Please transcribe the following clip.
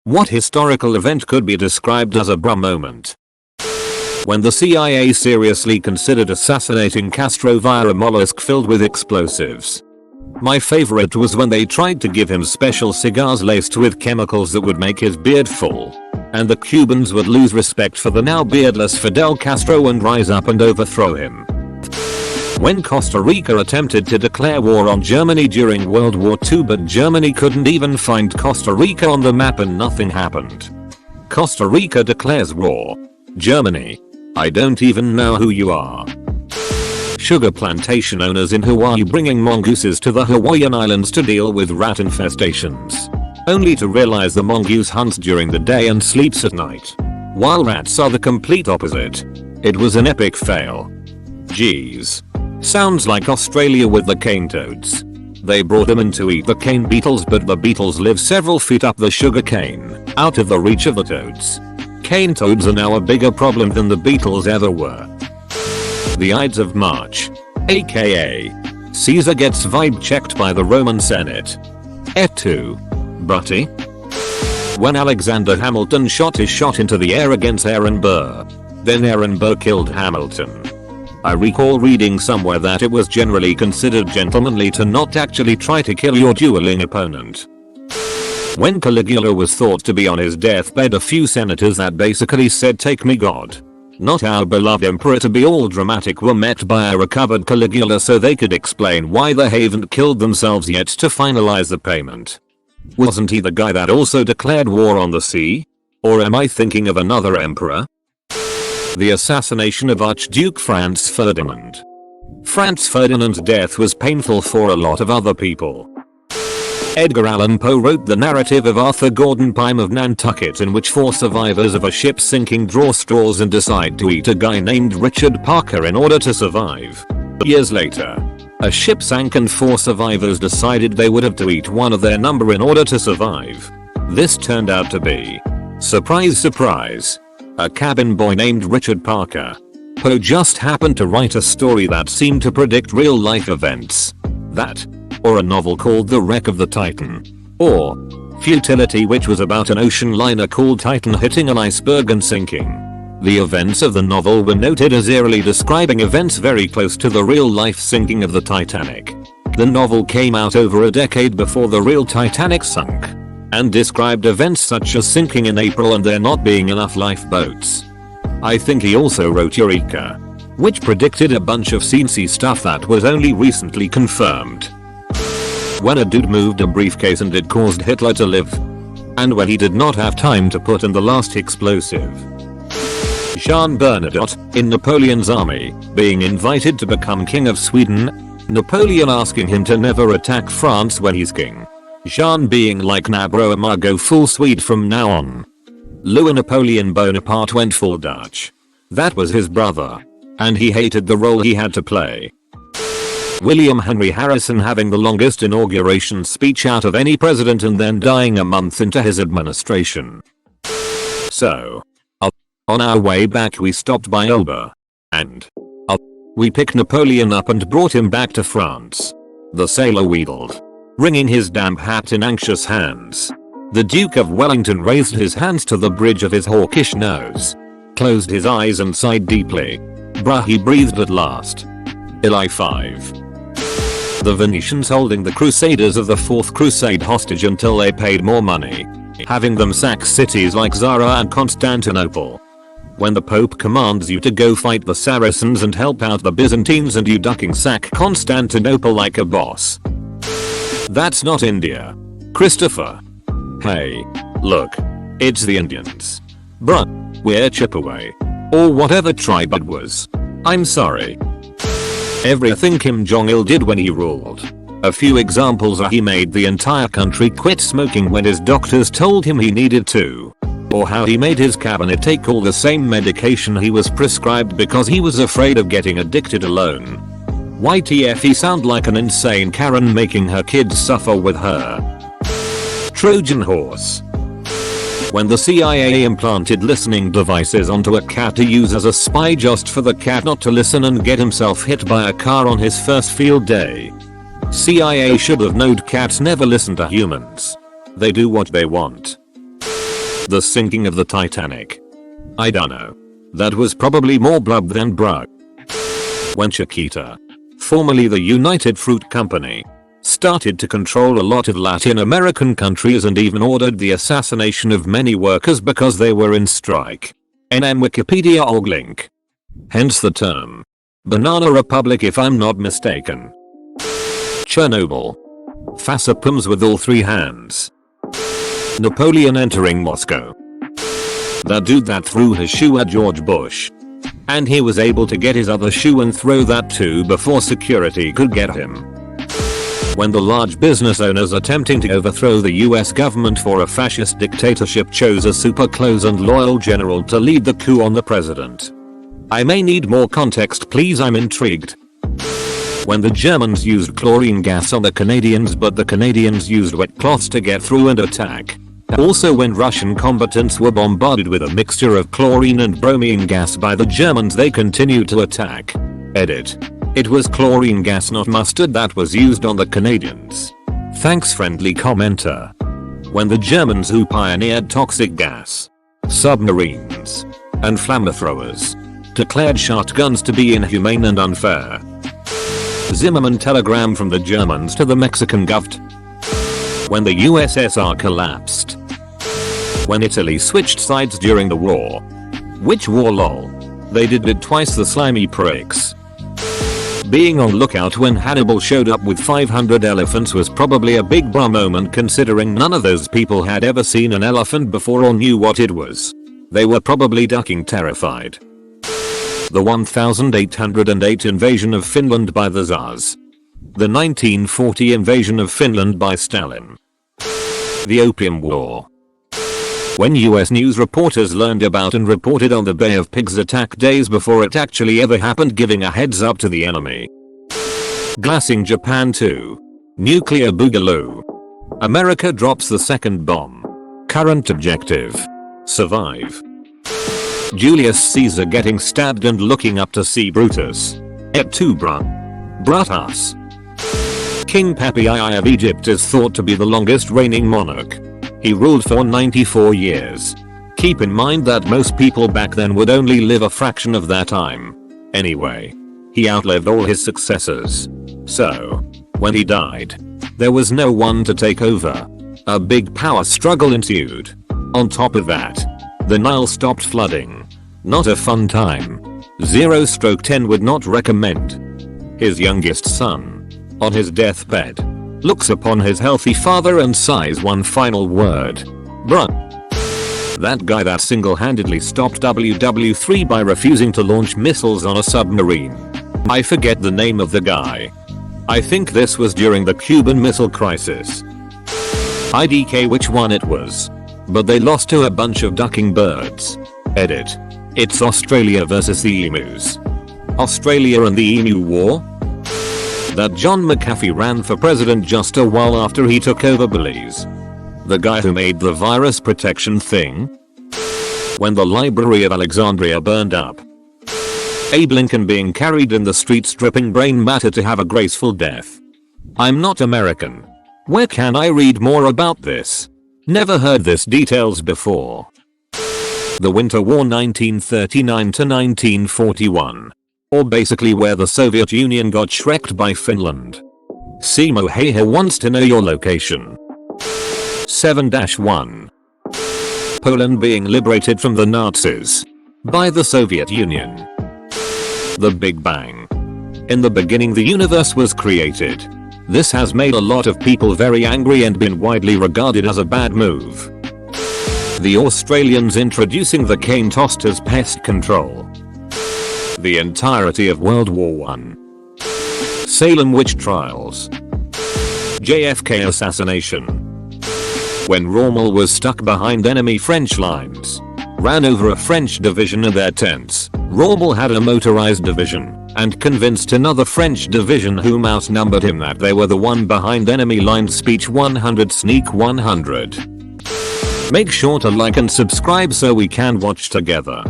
What historical event could be described as a bruh moment? When the CIA seriously considered assassinating Castro via a mollusk filled with explosives. My favorite was when they tried to give him special cigars laced with chemicals that would make his beard fall. And the Cubans would lose respect for the now beardless Fidel Castro and rise up and overthrow him. When Costa Rica attempted to declare war on Germany during World War II, but Germany couldn't even find Costa Rica on the map and nothing happened. Costa Rica declares war. Germany, I don't even know who you are. Sugar plantation owners in Hawaii bringing mongooses to the Hawaiian Islands to deal with rat infestations. Only to realize the mongoose hunts during the day and sleeps at night, while rats are the complete opposite. It was an epic fail. Geez. Sounds like Australia with the cane toads. They brought them in to eat the cane beetles, but the beetles live several feet up the sugar cane, out of the reach of the toads. Cane toads are now a bigger problem than the beetles ever were. The Ides of March, aka Caesar gets vibe checked by the Roman Senate. Et tu, Brutty? When Alexander Hamilton shot his shot into the air against Aaron Burr. Then Aaron Burr killed Hamilton. I recall reading somewhere that it was generally considered gentlemanly to not actually try to kill your dueling opponent. When Caligula was thought to be on his deathbed, a few senators that basically said "Take me God, not our beloved emperor" to be all dramatic were met by a recovered Caligula so they could explain why they haven't killed themselves yet to finalize the payment. Wasn't he the guy that also declared war on the sea? Or am I thinking of another emperor? The assassination of Archduke Franz Ferdinand. Franz Ferdinand's death was painful for a lot of other people. Edgar Allan Poe wrote the narrative of Arthur Gordon Pym of Nantucket, in which 4 survivors of a ship sinking draw straws and decide to eat a guy named Richard Parker in order to survive. Years later, a ship sank and 4 survivors decided they would have to eat one of their number in order to survive. This turned out to be, surprise surprise, a cabin boy named Richard Parker. Poe just happened to write a story that seemed to predict real life events. That, or a novel called The Wreck of the Titan. Or Futility, which was about an ocean liner called Titan hitting an iceberg and sinking. The events of the novel were noted as eerily describing events very close to the real life sinking of the Titanic. The novel came out over a decade before the real Titanic sunk, and described events such as sinking in April and there not being enough lifeboats. I think he also wrote Eureka, which predicted a bunch of sciencey stuff that was only recently confirmed. When a dude moved a briefcase and it caused Hitler to live. And when he did not have time to put in the last explosive. Jean Bernadotte, in Napoleon's army, being invited to become king of Sweden. Napoleon asking him to never attack France when he's king. Jean being like, "Nah bro, I'ma go full Swede from now on." Louis Napoleon Bonaparte went full Dutch. That was his brother. And he hated the role he had to play. William Henry Harrison having the longest inauguration speech out of any president and then dying a month into his administration. So, on our way back we stopped by Elba. And we picked Napoleon up and brought him back to France. The sailor wheedled, wringing his damp hat in anxious hands. The Duke of Wellington raised his hands to the bridge of his hawkish nose, closed his eyes and sighed deeply. Bruh, he breathed at last. Eli 5. The Venetians holding the Crusaders of the Fourth Crusade hostage until they paid more money, having them sack cities like Zara and Constantinople. When the Pope commands you to go fight the Saracens and help out the Byzantines and you ducking sack Constantinople like a boss. That's not India, Christopher. Hey, look, it's the Indians. Bruh, we're Chippewa. Or whatever tribe it was. I'm sorry. Everything Kim Jong-il did when he ruled. A few examples are: he made the entire country quit smoking when his doctors told him he needed to. Or how he made his cabinet take all the same medication he was prescribed because he was afraid of getting addicted alone. YTF, he sound like an insane Karen making her kids suffer with her. Trojan horse. When the CIA implanted listening devices onto a cat to use as a spy just for the cat not to listen and get himself hit by a car on his first field day. CIA should have known cats never listen to humans. They do what they want. The sinking of the Titanic. I dunno. That was probably more blub than brug. When Chiquita, formerly the United Fruit Company, started to control a lot of Latin American countries and even ordered the assassination of many workers because they were in strike. NM Wikipedia org link. Hence the term Banana Republic if I'm not mistaken. Chernobyl. Facepalms with all three hands. Napoleon entering Moscow. That dude that threw his shoe at George Bush. And he was able to get his other shoe and throw that too before security could get him. When the large business owners attempting to overthrow the US government for a fascist dictatorship chose a super close and loyal general to lead the coup on the president. I may need more context please, I'm intrigued. When the Germans used chlorine gas on the Canadians but the Canadians used wet cloths to get through and attack. Also when Russian combatants were bombarded with a mixture of chlorine and bromine gas by the Germans they continued to attack. Edit. It was chlorine gas not mustard that was used on the Canadians. Thanks friendly commenter. When the Germans who pioneered toxic gas, submarines, and flamethrowers declared shotguns to be inhumane and unfair. Zimmerman telegram from the Germans to the Mexican govt. When the USSR collapsed. When Italy switched sides during the war. Which war lol? They did it twice the slimy pricks. Being on lookout when Hannibal showed up with 500 elephants was probably a big bra moment considering none of those people had ever seen an elephant before or knew what it was. They were probably ducking terrified. The 1808 invasion of Finland by the Tsars. The 1940 invasion of Finland by Stalin. The Opium War. When US news reporters learned about and reported on the Bay of Pigs attack days before it actually ever happened, giving a heads up to the enemy. Glassing Japan 2. Nuclear Boogaloo. America drops the second bomb. Current objective. Survive. Julius Caesar getting stabbed and looking up to see Brutus. Et tu Brutus. King Papi II of Egypt is thought to be the longest reigning monarch. He ruled for 94 years. Keep in mind that most people back then would only live a fraction of that time. Anyway, he outlived all his successors. So, when he died, there was no one to take over. A big power struggle ensued. On top of that, the Nile stopped flooding. Not a fun time. 0/10 would not recommend. His youngest son, on his deathbed, looks upon his healthy father and sighs one final word. Bruh. That guy that single-handedly stopped WW3 by refusing to launch missiles on a submarine. I forget the name of the guy. I think this was during the Cuban Missile Crisis. IDK which one it was. But they lost to a bunch of ducking birds. Edit. It's Australia versus the emus. Australia and the emu war? That John McAfee ran for president just a while after he took over Belize. The guy who made the virus protection thing? When the Library of Alexandria burned up. Abe Lincoln being carried in the streets dripping brain matter to have a graceful death. I'm not American. Where can I read more about this? Never heard this details before. The Winter War 1939 to 1941. Or basically where the Soviet Union got shreked by Finland. Simo Hehe wants to know your location. 7-1. Poland being liberated from the Nazis. By the Soviet Union. The Big Bang. In the beginning the universe was created. This has made a lot of people very angry and been widely regarded as a bad move. The Australians introducing the cane tossed as pest control. The entirety of World War I. Salem witch trials. JFK assassination. When Rommel was stuck behind enemy French lines. Ran over a French division and their tents. Rommel had a motorized division and convinced another French division whom outnumbered him that they were the one behind enemy lines. Speech 100 Sneak 100. Make sure to like and subscribe so we can watch together.